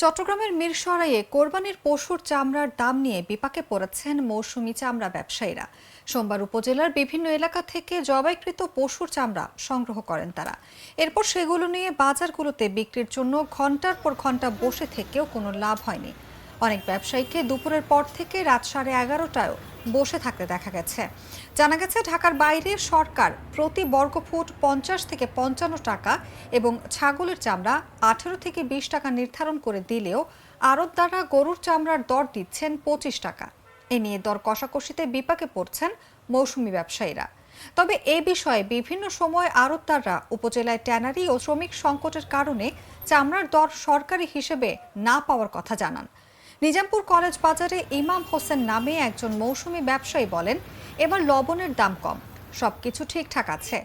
চট্টগ্রামের মিরসরাইয়ে কোরবানির পশুর চামড়ার দাম নিয়ে বিপাকে পড়েছেন মৌসুমী চামড়া ব্যবসায়ীরা। সোমবার উপজেলার বিভিন্ন এলাকা থেকে জবাইকৃত পশুর চামড়া সংগ্রহ করেন তারা। এরপর সেগুলো নিয়ে বাজারগুলোতে বিক্রির জন্য ঘন্টার পর ঘন্টা বসে থেকেও কোনো লাভ হয়নি। অনেক ব্যবসায়ীকে দুপুরের পর থেকে রাত 11:30টায়ও বসে থাকতে দেখা গেছে। জানা গেছে, ঢাকার বাইরে সরকার প্রতি বর্গফুট 50 থেকে 55 টাকা এবং ছাগলের চামড়া 18 থেকে 20 টাকা নির্ধারণ করে দিলেও আড়তদাররা গরুর চামড়ার দর দিচ্ছেন 25 টাকা। এ নিয়ে দর কষাকষিতে বিপাকে পড়ছেন মৌসুমী ব্যবসায়ীরা। তবে এ বিষয়ে বিভিন্ন সময় আড়তদাররা উপজেলায় ট্যানারি ও শ্রমিক সংকটের কারণে চামড়ার দর সরকারি হিসেবে না পাওয়ার কথা জানান। নিজামপুর কলেজ বাজারে ইমাম হোসেন নামে একজন মৌসুমী ব্যবসায়ী বলেন, এবার লবণের দাম কম, সবকিছু ঠিকঠাক আছে,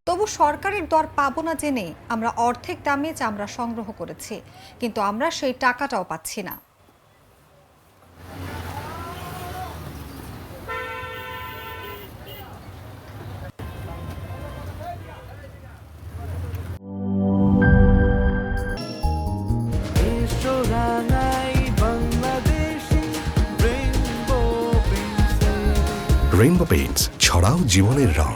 তবু সরকারের দর পাবো না জেনে আমরা অর্ধেক দামে চামড়া সংগ্রহ করেছি, কিন্তু আমরা সেই টাকাটাও পাচ্ছি না। রেইনবো পেইন্টস, ছড়াও জীবনের রং।